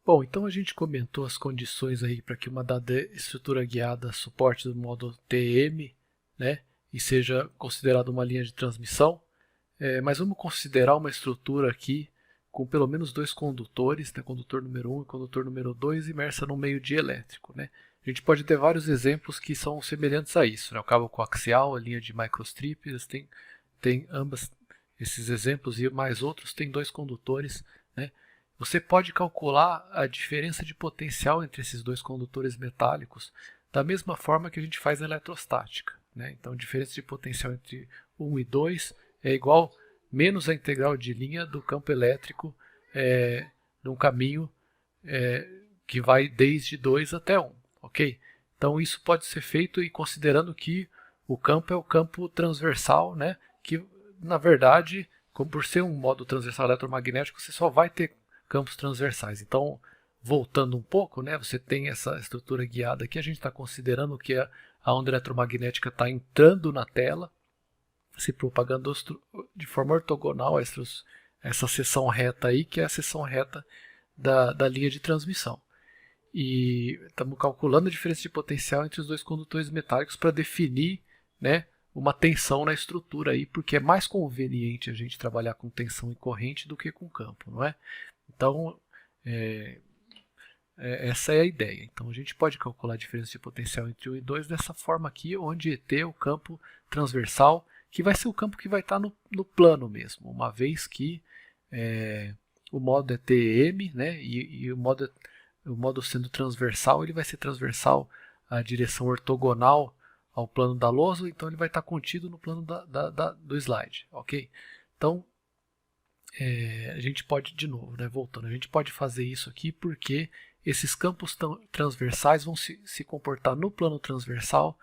Bom, então a gente comentou as condições aí para que uma dada estrutura guiada suporte do modo TM, né, e seja considerada uma linha de transmissão. Mas vamos considerar uma estrutura aqui com pelo menos dois condutores, né, condutor número 1 e condutor número 2, imersa num meio dielétrico, né. A gente pode ter vários exemplos que são semelhantes a isso, né, o cabo coaxial, a linha de microstrip, tem ambas esses exemplos e mais outros têm dois condutores, né. Você pode calcular a diferença de potencial entre esses dois condutores metálicos da mesma forma que a gente faz na eletrostática, né. Então, a diferença de potencial entre 1 e 2 é igual menos a integral de linha do campo elétrico num caminho que vai desde 2 até 1, ok? Então isso pode ser feito e considerando que o campo é o campo transversal, né? Que na verdade, como por ser um modo transversal eletromagnético, você só vai ter campos transversais. Então, voltando um pouco, né? Você tem essa estrutura guiada aqui, a gente está considerando que a onda eletromagnética está entrando na tela, se propagando de forma ortogonal a essa seção reta aí, que é a seção reta da linha de transmissão. E estamos calculando a diferença de potencial entre os dois condutores metálicos para definir, né, uma tensão na estrutura aí, porque é mais conveniente a gente trabalhar com tensão e corrente do que com campo, não é? Então, essa é a ideia. Então a gente pode calcular a diferença de potencial entre 1 e 2 dessa forma aqui, onde ET é o campo transversal, que vai ser o campo que vai estar no plano mesmo, uma vez que o modo é TM, né, e o modo sendo transversal, ele vai ser transversal à direção ortogonal ao plano da lousa, então ele vai estar contido no plano do slide, ok? Então, a gente pode, de novo, né, voltando, a gente pode fazer isso aqui porque esses campos transversais vão se comportar no plano transversal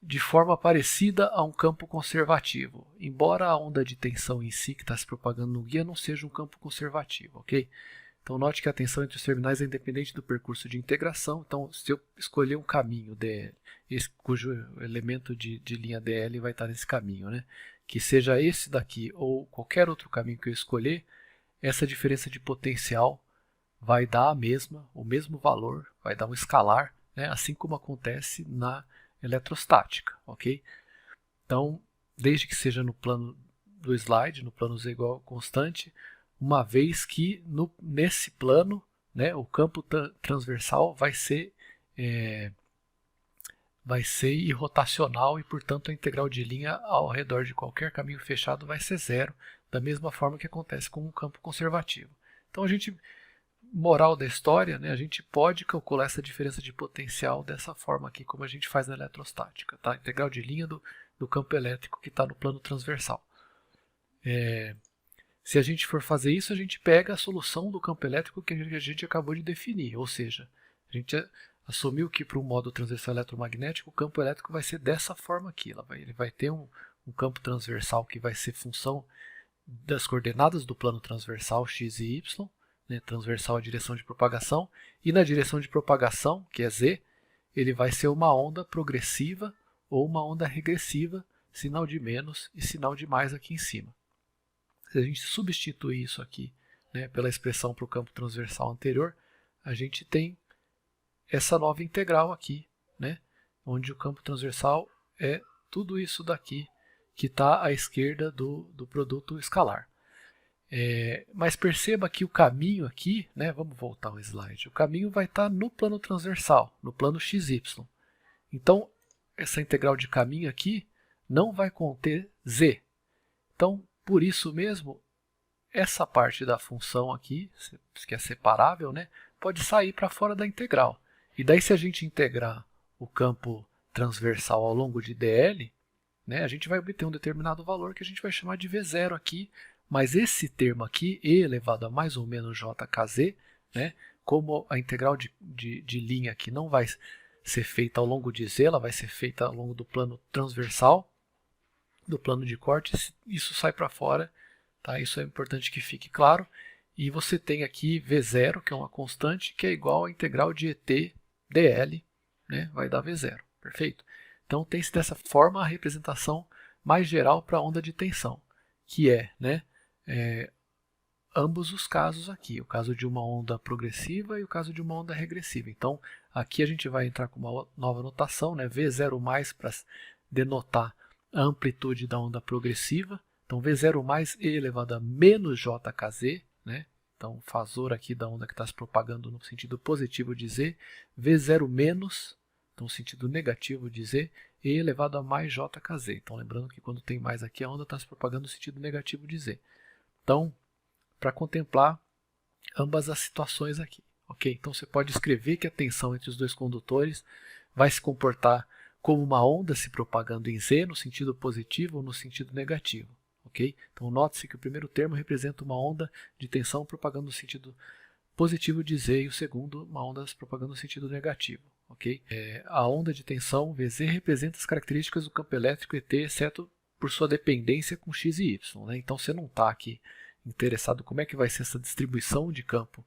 de forma parecida a um campo conservativo, embora a onda de tensão em si que está se propagando no guia não seja um campo conservativo, ok? Então note que a tensão entre os terminais é independente do percurso de integração, então se eu escolher um caminho DL, cujo elemento de linha DL vai estar nesse caminho, né? Que seja esse daqui ou qualquer outro caminho que eu escolher, essa diferença de potencial vai dar o mesmo valor, vai dar um escalar, né? Assim como acontece na eletrostática, ok? Então, desde que seja no plano do slide, no plano z igual a constante, uma vez que nesse plano, né, o campo transversal vai ser irrotacional e, portanto, a integral de linha ao redor de qualquer caminho fechado vai ser zero, da mesma forma que acontece com um campo conservativo. Então, moral da história, né, a gente pode calcular essa diferença de potencial dessa forma aqui, como a gente faz na eletrostática, tá? Integral de linha do campo elétrico que está no plano transversal. Se a gente for fazer isso, a gente pega a solução do campo elétrico que a gente acabou de definir, ou seja, a gente assumiu que para um modo transversal eletromagnético o campo elétrico vai ser dessa forma aqui, ele vai ter um campo transversal que vai ser função das coordenadas do plano transversal x e y, né, transversal à direção de propagação, e na direção de propagação, que é z, ele vai ser uma onda progressiva ou uma onda regressiva, sinal de menos e sinal de mais aqui em cima. Se a gente substituir isso aqui, né, pela expressão para o campo transversal anterior, a gente tem essa nova integral aqui, né, onde o campo transversal é tudo isso daqui que está à esquerda do produto escalar. Mas perceba que o caminho aqui, né, vamos voltar ao slide, o caminho vai estar no plano transversal, no plano xy. Então, essa integral de caminho aqui não vai conter z. Então, por isso mesmo, essa parte da função aqui, que é separável, né, pode sair para fora da integral. E daí, se a gente integrar o campo transversal ao longo de dl, né, a gente vai obter um determinado valor que a gente vai chamar de V0 aqui, mas esse termo aqui, e elevado a mais ou menos jkz, né, como a integral de linha aqui não vai ser feita ao longo de z, ela vai ser feita ao longo do plano transversal, do plano de corte, isso sai para fora, tá? Isso é importante que fique claro. E você tem aqui V0, que é uma constante, que é igual à integral de ET dl, né? Vai dar V0, perfeito? Então tem-se dessa forma a representação mais geral para a onda de tensão, que é, né, ambos os casos aqui, o caso de uma onda progressiva e o caso de uma onda regressiva. Então, aqui a gente vai entrar com uma nova notação, né? V0 para denotar a amplitude da onda progressiva. Então, V0 e elevado a menos JKZ, né? Então, o fasor aqui da onda que está se propagando no sentido positivo de Z, V0 menos, então no sentido negativo de Z, e elevado a mais JKZ. Então, lembrando que quando tem mais aqui, a onda está se propagando no sentido negativo de Z. Então, para contemplar ambas as situações aqui, ok? Então, você pode escrever que a tensão entre os dois condutores vai se comportar como uma onda se propagando em Z, no sentido positivo ou no sentido negativo. Okay? Então, note-se que o primeiro termo representa uma onda de tensão propagando no sentido positivo de Z e o segundo uma onda propagando no sentido negativo. Okay? A onda de tensão Vz representa as características do campo elétrico ET, exceto por sua dependência com x e y. Né? Então, você não está aqui interessado como é que vai ser essa distribuição de campo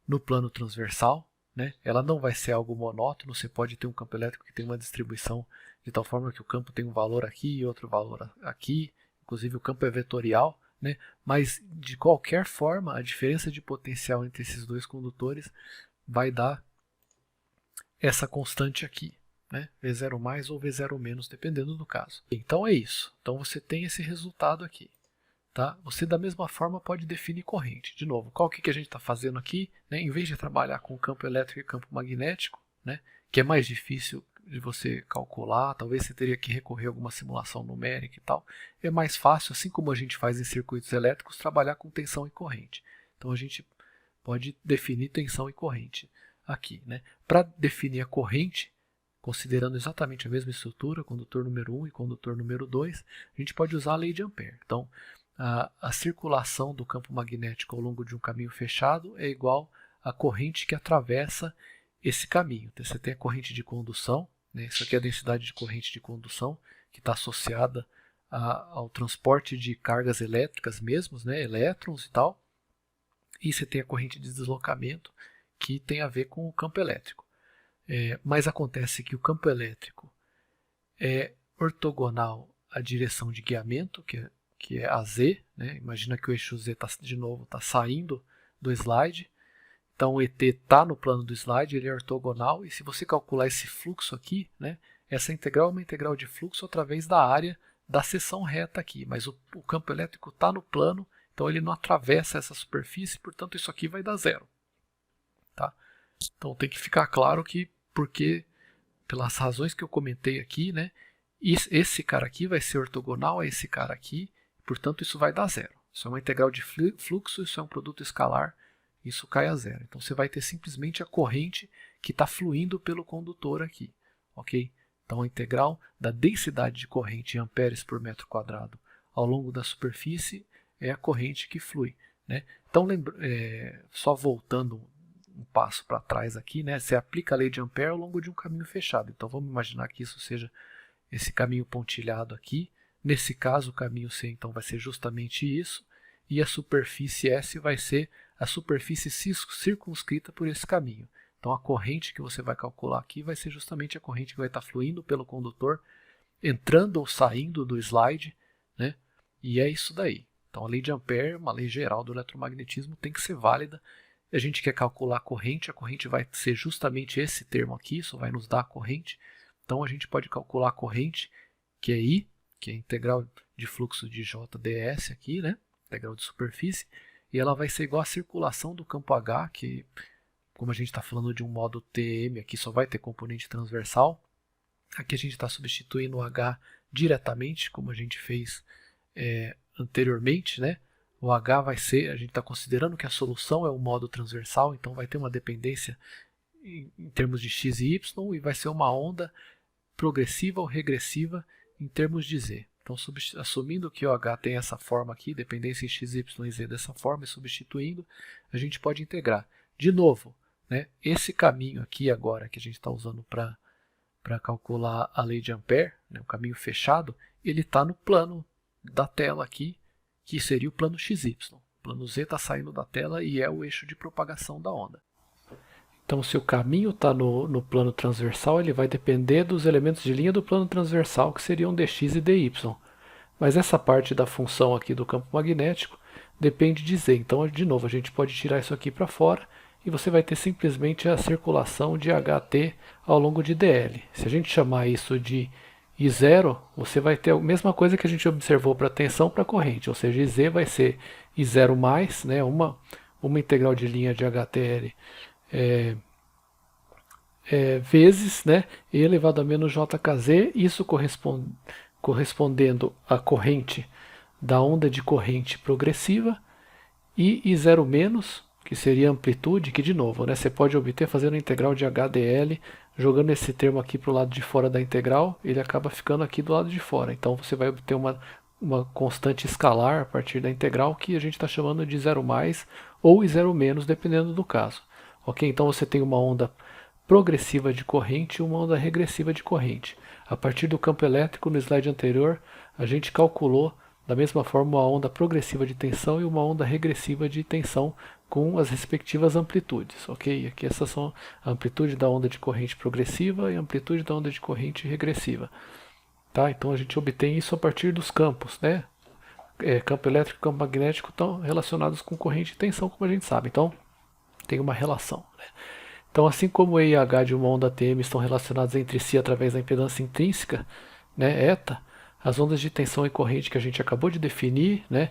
no plano transversal. Né? Ela não vai ser algo monótono, você pode ter um campo elétrico que tem uma distribuição de tal forma que o campo tem um valor aqui e outro valor aqui. Inclusive o campo é vetorial, né? Mas de qualquer forma a diferença de potencial entre esses dois condutores vai dar essa constante aqui, né? V0 ou V0 dependendo do caso. Então é isso. Então você tem esse resultado aqui. Tá? Você da mesma forma pode definir corrente. De novo, qual que a gente está fazendo aqui? Né? Em vez de trabalhar com campo elétrico e campo magnético, né? Que é mais difícil de você calcular, talvez você teria que recorrer a alguma simulação numérica e tal. É mais fácil, assim como a gente faz em circuitos elétricos, trabalhar com tensão e corrente. Então a gente pode definir tensão e corrente aqui. Né? Para definir a corrente, considerando exatamente a mesma estrutura, condutor número 1 e condutor número 2, a gente pode usar a lei de Ampère. Então, a circulação do campo magnético ao longo de um caminho fechado é igual à corrente que atravessa esse caminho. Então, você tem a corrente de condução, né? Isso aqui é a densidade de corrente de condução, que está associada ao transporte de cargas elétricas mesmos, né? Elétrons e tal. E você tem a corrente de deslocamento, que tem a ver com o campo elétrico. Mas acontece que o campo elétrico é ortogonal à direção de guiamento, que é a Z. Né? Imagina que o eixo Z de novo está saindo do slide. Então o ET está no plano do slide, ele é ortogonal, e se você calcular esse fluxo aqui, né, essa integral é uma integral de fluxo através da área da seção reta aqui, mas o campo elétrico está no plano, então ele não atravessa essa superfície, portanto isso aqui vai dar zero. Tá? Então tem que ficar claro que, porque, pelas razões que eu comentei aqui, né, esse cara aqui vai ser ortogonal a esse cara aqui, portanto isso vai dar zero. Isso é uma integral de fluxo, isso é um produto escalar, isso cai a zero. Então você vai ter simplesmente a corrente que está fluindo pelo condutor aqui. Ok? Então a integral da densidade de corrente em amperes por metro quadrado ao longo da superfície é a corrente que flui. Né? Então só voltando um passo para trás aqui, né? Você aplica a lei de Ampère ao longo de um caminho fechado. Então vamos imaginar que isso seja esse caminho pontilhado aqui. Nesse caso o caminho C então vai ser justamente isso. E a superfície S vai ser a superfície circunscrita por esse caminho. Então a corrente que você vai calcular aqui vai ser justamente a corrente que vai estar fluindo pelo condutor, entrando ou saindo do slide, né? E é isso daí. Então a lei de Ampère, uma lei geral do eletromagnetismo, tem que ser válida. A gente quer calcular a corrente vai ser justamente esse termo aqui, isso vai nos dar a corrente. Então a gente pode calcular a corrente, que é I, que é a integral de fluxo de JdS aqui, né? Integral de superfície, e ela vai ser igual à circulação do campo H, que, como a gente está falando de um modo TM, aqui só vai ter componente transversal. Aqui a gente está substituindo o H diretamente, como a gente fez anteriormente, né? O H vai ser, a gente está considerando que a solução é um modo transversal, então vai ter uma dependência em termos de x e y, e vai ser uma onda progressiva ou regressiva em termos de z. Então, assumindo que o H tem essa forma aqui, dependência em x, y e z dessa forma, e substituindo, a gente pode integrar. De novo, né, esse caminho aqui agora que a gente está usando para calcular a lei de Ampère, né, o caminho fechado, ele está no plano da tela aqui, que seria o plano XY. O plano Z está saindo da tela e é o eixo de propagação da onda. Então, se o caminho está no plano transversal, ele vai depender dos elementos de linha do plano transversal, que seriam dx e dy. Mas essa parte da função aqui do campo magnético depende de Z. Então, de novo, a gente pode tirar isso aqui para fora e você vai ter simplesmente a circulação de HT ao longo de DL. Se a gente chamar isso de I0, você vai ter a mesma coisa que a gente observou para tensão para corrente, ou seja, IZ vai ser I0 mais, né, uma integral de linha de HTL vezes, né, E elevado a menos JKZ, isso correspondendo à corrente da onda de corrente progressiva, e I0 menos, que seria a amplitude, que de novo, né, você pode obter fazendo a integral de HDL, jogando esse termo aqui para o lado de fora da integral, ele acaba ficando aqui do lado de fora. Então você vai obter uma constante escalar a partir da integral, que a gente está chamando de 0 mais ou I0 menos, dependendo do caso. Ok? Então você tem uma onda progressiva de corrente e uma onda regressiva de corrente. A partir do campo elétrico, no slide anterior, a gente calculou da mesma forma uma onda progressiva de tensão e uma onda regressiva de tensão com as respectivas amplitudes, ok? Aqui essas são a amplitude da onda de corrente progressiva e a amplitude da onda de corrente regressiva. Tá? Então a gente obtém isso a partir dos campos, né? Campo elétrico e campo magnético estão relacionados com corrente e tensão, como a gente sabe. Então tem uma relação, né? Então, assim como E e H de uma onda TM estão relacionados entre si através da impedância intrínseca, né, eta, as ondas de tensão e corrente que a gente acabou de definir, né,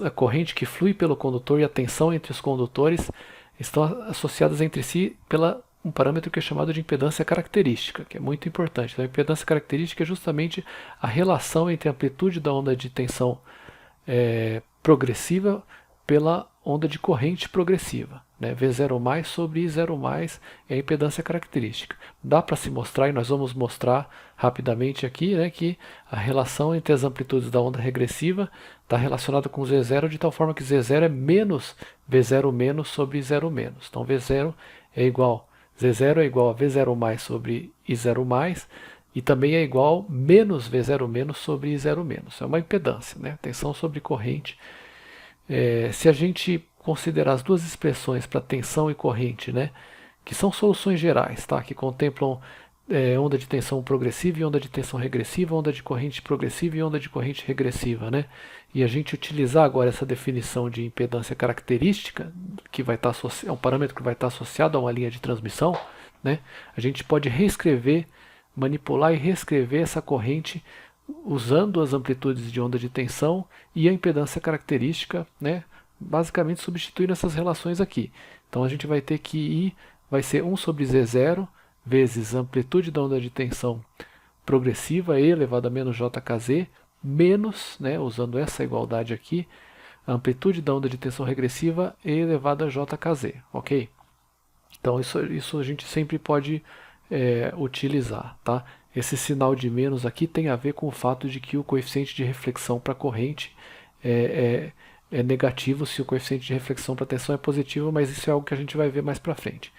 a corrente que flui pelo condutor e a tensão entre os condutores estão associadas entre si pela um parâmetro que é chamado de impedância característica, que é muito importante. Então, a impedância característica é justamente a relação entre a amplitude da onda de tensão progressiva pela onda de corrente progressiva, né? V0 mais sobre I0 mais é a impedância característica. Dá para se mostrar, e nós vamos mostrar rapidamente aqui, né, que a relação entre as amplitudes da onda regressiva está relacionada com Z0 de tal forma que Z0 é menos V0 menos sobre I0 menos. Então Z0 é igual a V0 mais sobre I0 mais, e também é igual menos V0 menos sobre I0 menos. É uma impedância, né? Tensão sobre corrente. Se a gente considerar as duas expressões para tensão e corrente, né, que são soluções gerais, tá, que contemplam onda de tensão progressiva e onda de tensão regressiva, onda de corrente progressiva e onda de corrente regressiva, né, e a gente utilizar agora essa definição de impedância característica, que vai estar é um parâmetro que vai estar associado a uma linha de transmissão, né, a gente pode reescrever, manipular e reescrever essa corrente usando as amplitudes de onda de tensão e a impedância característica, né, basicamente substituindo essas relações aqui. Então a gente vai ter que I vai ser 1 sobre Z0 vezes a amplitude da onda de tensão progressiva, E elevado a menos JKZ, menos, né, usando essa igualdade aqui, a amplitude da onda de tensão regressiva, E elevado a JKZ, ok? Então isso a gente sempre pode utilizar, tá? Esse sinal de menos aqui tem a ver com o fato de que o coeficiente de reflexão para corrente é negativo se o coeficiente de reflexão para tensão é positivo, mas isso é algo que a gente vai ver mais para frente.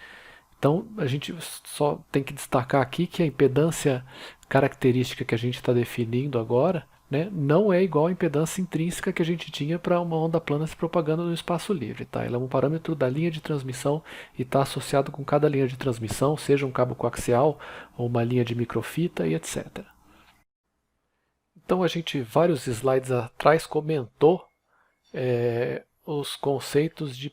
Então a gente só tem que destacar aqui que a impedância característica que a gente está definindo agora, né, não é igual à impedância intrínseca que a gente tinha para uma onda plana se propagando no espaço livre. Tá? Ela é um parâmetro da linha de transmissão e está associado com cada linha de transmissão, seja um cabo coaxial ou uma linha de microfita e etc. Então a gente, vários slides atrás, comentou os conceitos de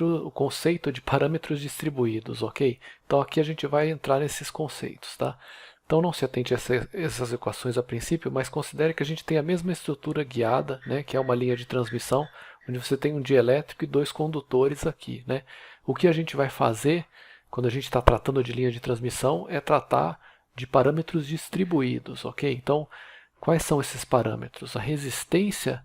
o conceito de parâmetros distribuídos, ok? Então aqui a gente vai entrar nesses conceitos, tá? Então não se atente a essas equações a princípio, mas considere que a gente tem a mesma estrutura guiada, né, que é uma linha de transmissão, onde você tem um dielétrico e dois condutores aqui, né? O que a gente vai fazer quando a gente está tratando de linha de transmissão é tratar de parâmetros distribuídos, ok? Então, quais são esses parâmetros? A resistência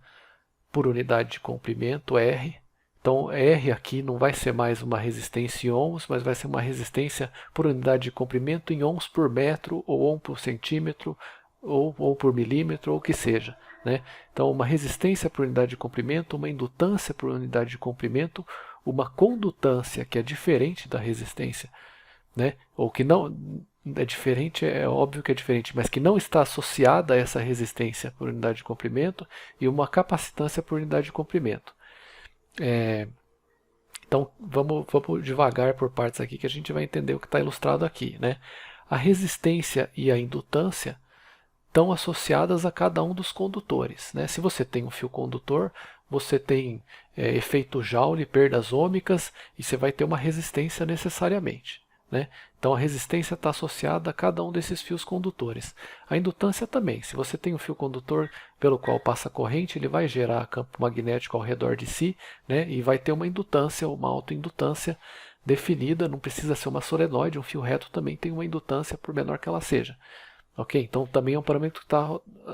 por unidade de comprimento, R. Então, R aqui não vai ser mais uma resistência em ohms, mas vai ser uma resistência por unidade de comprimento em ohms por metro, ou ohm por centímetro, ou por milímetro, ou o que seja, né? Então, uma resistência por unidade de comprimento, uma indutância por unidade de comprimento, uma condutância que é diferente da resistência, né? Ou que não é diferente, é óbvio que é diferente, mas que não está associada a essa resistência por unidade de comprimento, e uma capacitância por unidade de comprimento. Então vamos devagar por partes aqui que a gente vai entender o que está ilustrado aqui, né? A resistência e a indutância estão associadas a cada um dos condutores, né? Se você tem um fio condutor, você tem efeito Joule, perdas ômicas, e você vai ter uma resistência necessariamente, né? Então a resistência está associada a cada um desses fios condutores. A indutância também. Se você tem um fio condutor pelo qual passa corrente, ele vai gerar campo magnético ao redor de si, né? E vai ter uma indutância, uma autoindutância definida. Não precisa ser uma solenoide, um fio reto também tem uma indutância, por menor que ela seja. Ok? Então também é um parâmetro que está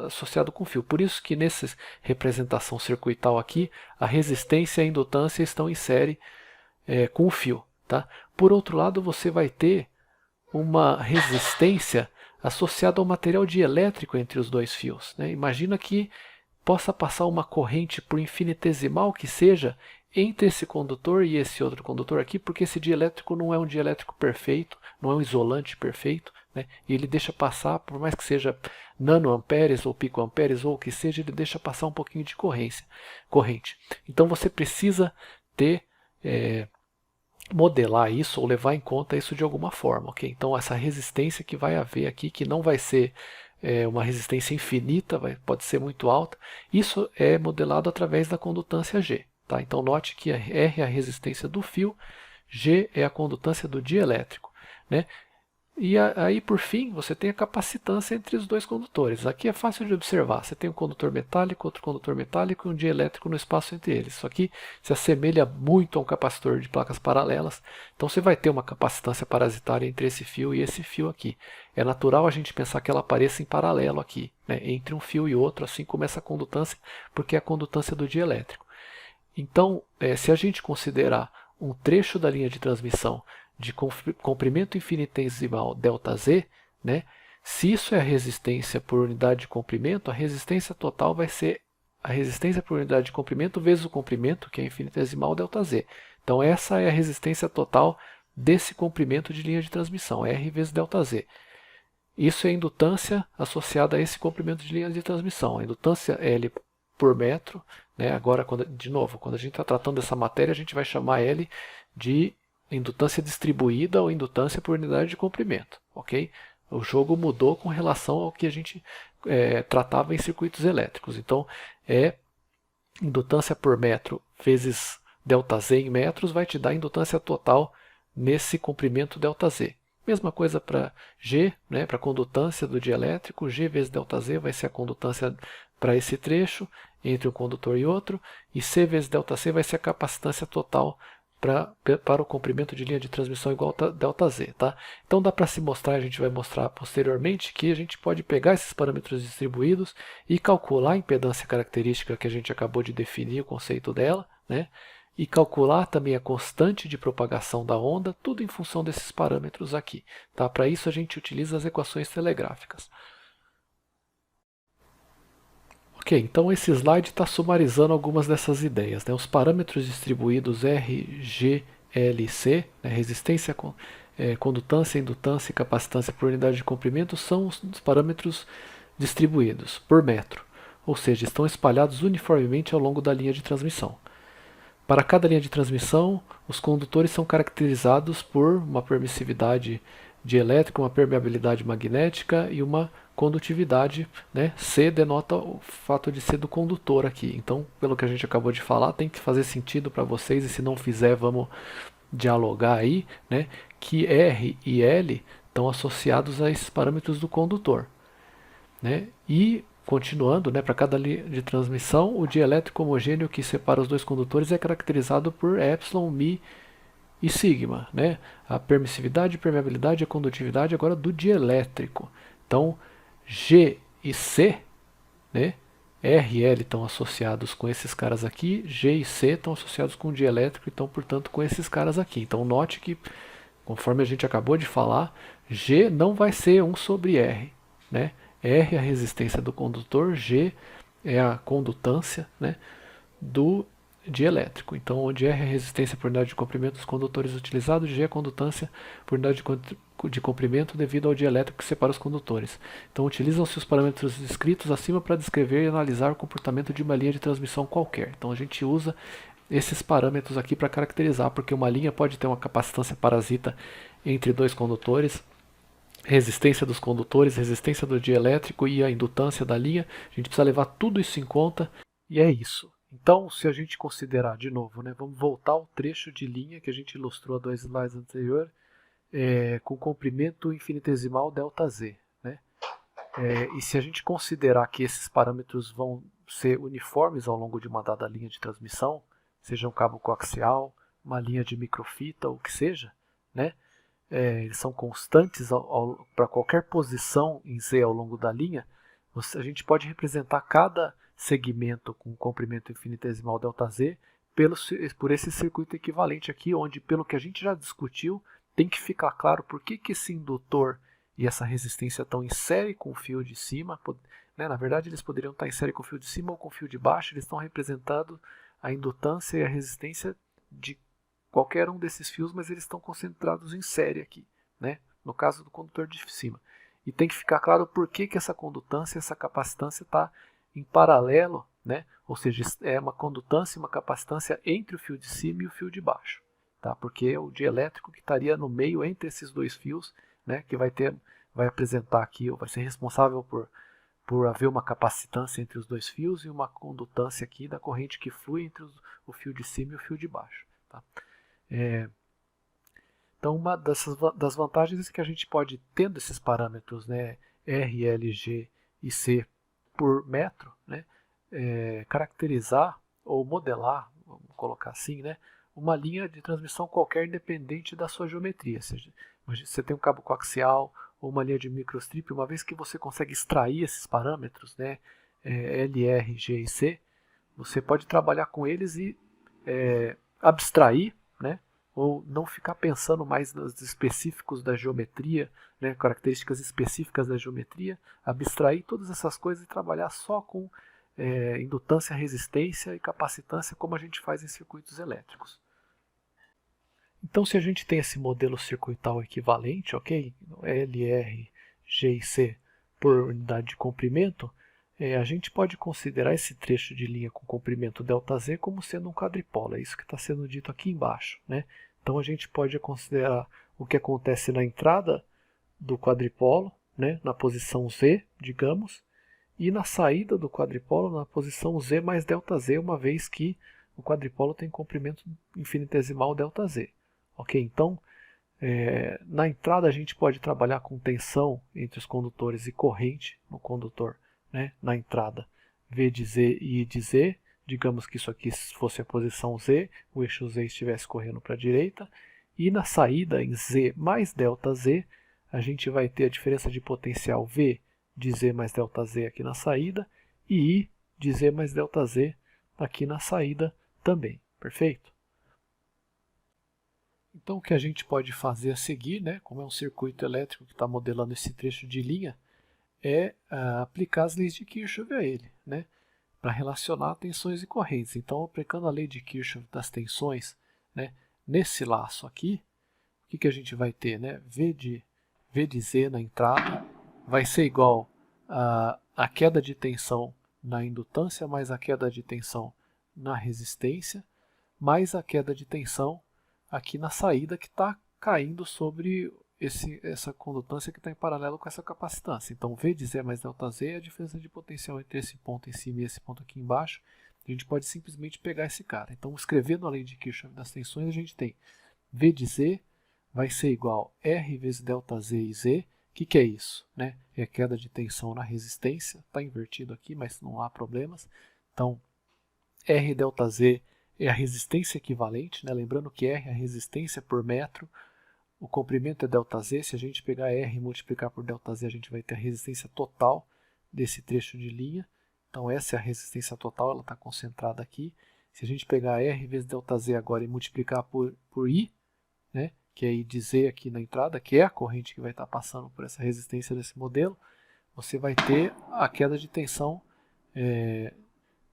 associado com o fio. Por isso que nessa representação circuital aqui, a resistência e a indutância estão em série com o fio. Tá? Por outro lado, você vai ter uma resistência associada ao material dielétrico entre os dois fios, né? Imagina que possa passar uma corrente, por infinitesimal que seja, entre esse condutor e esse outro condutor aqui, porque esse dielétrico não é um dielétrico perfeito, não é um isolante perfeito, né? E ele deixa passar, por mais que seja nanoamperes ou picoamperes ou o que seja, ele deixa passar um pouquinho de corrente. Então você precisa ter modelar isso ou levar em conta isso de alguma forma, ok? Então essa resistência que vai haver aqui, que não vai ser uma resistência infinita, pode ser muito alta, isso é modelado através da condutância G. Tá? Então note que R é a resistência do fio, G é a condutância do dielétrico, né? E aí, por fim, você tem a capacitância entre os dois condutores. Aqui é fácil de observar. Você tem um condutor metálico, outro condutor metálico e um dielétrico no espaço entre eles. Isso aqui se assemelha muito a um capacitor de placas paralelas. Então você vai ter uma capacitância parasitária entre esse fio e esse fio aqui. É natural a gente pensar que ela apareça em paralelo aqui, né, entre um fio e outro, assim como essa condutância, porque é a condutância do dielétrico. Então, se a gente considerar um trecho da linha de transmissão de comprimento infinitesimal ΔZ, né? Se isso é a resistência por unidade de comprimento, a resistência total vai ser a resistência por unidade de comprimento vezes o comprimento, que é infinitesimal ΔZ. Então essa é a resistência total desse comprimento de linha de transmissão, R vezes ΔZ. Isso é a indutância associada a esse comprimento de linha de transmissão. A indutância L por metro, né? Agora, de novo, quando a gente está tratando dessa matéria, a gente vai chamar L de indutância distribuída ou indutância por unidade de comprimento, ok? O jogo mudou com relação ao que a gente tratava em circuitos elétricos. Então, indutância por metro vezes ΔZ em metros vai te dar a indutância total nesse comprimento ΔZ. Mesma coisa para G, né, para a condutância do dielétrico, G vezes ΔZ vai ser a condutância para esse trecho entre um condutor e outro, e C vezes ΔC vai ser a capacitância total para o comprimento de linha de transmissão igual a ΔZ. Tá? Então dá para se mostrar, a gente vai mostrar posteriormente, que a gente pode pegar esses parâmetros distribuídos e calcular a impedância característica que a gente acabou de definir, o conceito dela, né? E calcular também a constante de propagação da onda, tudo em função desses parâmetros aqui. Tá? Para isso a gente utiliza as equações telegráficas. Ok, então esse slide está sumarizando algumas dessas ideias, né? Os parâmetros distribuídos R, G, L e C, né? Resistência, condutância, indutância e capacitância por unidade de comprimento, são os parâmetros distribuídos por metro, ou seja, estão espalhados uniformemente ao longo da linha de transmissão. Para cada linha de transmissão, os condutores são caracterizados por uma permissividade dielétrica, uma permeabilidade magnética e uma condutividade, né? C denota o fato de ser do condutor aqui. Então, pelo que a gente acabou de falar, tem que fazer sentido para vocês, e se não fizer, vamos dialogar aí, né? Que R e L estão associados a esses parâmetros do condutor, né? E continuando, né, para cada linha de transmissão, o dielétrico homogêneo que separa os dois condutores é caracterizado por epsilon, mi e sigma, né? A permissividade, permeabilidade e a condutividade agora do dielétrico. Então, G e C, né? R e L estão associados com esses caras aqui, G e C estão associados com o dielétrico, então, portanto, com esses caras aqui. Então, note que, conforme a gente acabou de falar, G não vai ser 1 sobre R, né? R é a resistência do condutor, G é a condutância, né, do dielétrico. Então, onde R é a resistência por unidade de comprimento dos condutores utilizados, G é a condutância por unidade de comprimento devido ao dielétrico que separa os condutores. Então, utilizam-se os parâmetros descritos acima para descrever e analisar o comportamento de uma linha de transmissão qualquer. Então, a gente usa esses parâmetros aqui para caracterizar, porque uma linha pode ter uma capacitância parasita entre dois condutores, resistência dos condutores, resistência do dielétrico e a indutância da linha. A gente precisa levar tudo isso em conta e é isso. Então, se a gente considerar de novo, né, vamos voltar ao trecho de linha que a gente ilustrou 2 slides anteriores, com comprimento infinitesimal ΔZ. Né? E se a gente considerar que esses parâmetros vão ser uniformes ao longo de uma dada linha de transmissão, seja um cabo coaxial, uma linha de microfita, ou o que seja, né? Eles são constantes para qualquer posição em Z ao longo da linha, a gente pode representar cada segmento com comprimento infinitesimal ΔZ por esse circuito equivalente aqui, onde, pelo que a gente já discutiu, tem que ficar claro por que esse indutor e essa resistência estão em série com o fio de cima. Né? Na verdade, eles poderiam estar em série com o fio de cima ou com o fio de baixo, eles estão representando a indutância e a resistência de qualquer um desses fios, mas eles estão concentrados em série aqui, né? No caso do condutor de cima. E tem que ficar claro por que essa condutância e essa capacitância está em paralelo, né? Ou seja, é uma condutância e uma capacitância entre o fio de cima e o fio de baixo. Tá? Porque é o dielétrico que estaria no meio entre esses dois fios, né? Que vai apresentar aqui, ou vai ser responsável por haver uma capacitância entre os dois fios e uma condutância aqui da corrente que flui entre o fio de cima e o fio de baixo. Tá? Então, uma das vantagens é que a gente pode, tendo esses parâmetros, né, R, L, G e C por metro, né, caracterizar ou modelar, vamos colocar assim, né, uma linha de transmissão qualquer independente da sua geometria. Ou seja, você tem um cabo coaxial ou uma linha de microstrip, uma vez que você consegue extrair esses parâmetros, né, L, R, G e C, você pode trabalhar com eles e abstrair, né, ou não ficar pensando mais nos específicos da geometria, né, características específicas da geometria, abstrair todas essas coisas e trabalhar só com indutância, resistência e capacitância, como a gente faz em circuitos elétricos. Então, se a gente tem esse modelo circuital equivalente, ok, L, R, G e C por unidade de comprimento, a gente pode considerar esse trecho de linha com comprimento ΔZ como sendo um quadripolo. É isso que está sendo dito aqui embaixo. Né? Então a gente pode considerar o que acontece na entrada do quadripolo, né, na posição Z, digamos, e na saída do quadripolo na posição Z mais ΔZ, uma vez que o quadripolo tem comprimento infinitesimal ΔZ. Ok? Então, na entrada a gente pode trabalhar com tensão entre os condutores e corrente no condutor. Né, na entrada V de Z e I de Z, digamos que isso aqui fosse a posição Z, o eixo Z estivesse correndo para a direita, e na saída em Z mais ΔZ, a gente vai ter a diferença de potencial V de Z mais ΔZ aqui na saída, e I de Z mais ΔZ aqui na saída também, perfeito? Então o que a gente pode fazer a seguir, né, como é um circuito elétrico que está modelando esse trecho de linha, é aplicar as leis de Kirchhoff a ele, né, para relacionar tensões e correntes. Então, aplicando a lei de Kirchhoff das tensões, né, nesse laço aqui, o que a gente vai ter? Né? V de Z na entrada vai ser igual a queda de tensão na indutância mais a queda de tensão na resistência, mais a queda de tensão aqui na saída que está caindo sobre essa condutância que está em paralelo com essa capacitância. Então, V de Z mais ΔZ é a diferença de potencial entre esse ponto em cima e esse ponto aqui embaixo. A gente pode simplesmente pegar esse cara. Então, escrevendo a lei de Kirchhoff das tensões, a gente tem V de Z vai ser igual a R vezes ΔZ e Z. O que é isso? Né? É a queda de tensão na resistência. Está invertido aqui, mas não há problemas. Então, R ΔZ é a resistência equivalente. Né? Lembrando que R é a resistência por metro. O comprimento é ΔZ, se a gente pegar R e multiplicar por ΔZ, a gente vai ter a resistência total desse trecho de linha. Então essa é a resistência total, ela está concentrada aqui. Se a gente pegar R vezes ΔZ agora e multiplicar por I, né, que é I de Z aqui na entrada, que é a corrente que vai estar passando por essa resistência desse modelo, você vai ter a queda de tensão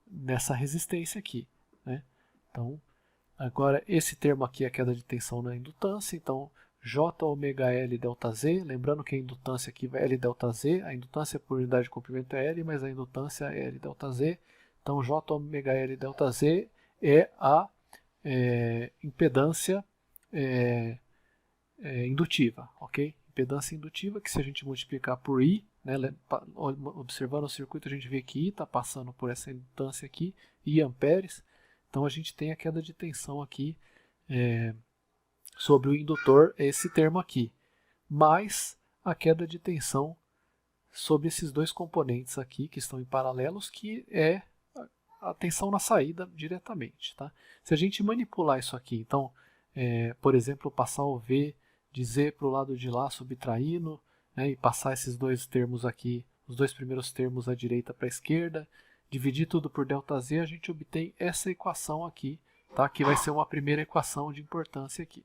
nessa resistência aqui. Né? Então, agora esse termo aqui é a queda de tensão na indutância, então J ômega L ΔZ, lembrando que a indutância aqui vai L ΔZ, a indutância por unidade de comprimento é L, mas a indutância é L ΔZ, então J ômega L ΔZ é a impedância indutiva, ok? impedância indutiva, que se a gente multiplicar por I, né, observando o circuito, a gente vê que I está passando por essa indutância aqui, I amperes. Então a gente tem a queda de tensão aqui sobre o indutor, esse termo aqui, mais a queda de tensão sobre esses dois componentes aqui, que estão em paralelos, que é a tensão na saída diretamente. Tá? Se a gente manipular isso aqui, então, por exemplo, passar o V de Z para o lado de lá, subtraindo, né, e passar esses dois termos aqui, os dois primeiros termos à direita para a esquerda, dividir tudo por ΔZ, a gente obtém essa equação aqui, tá, que vai ser uma primeira equação de importância aqui.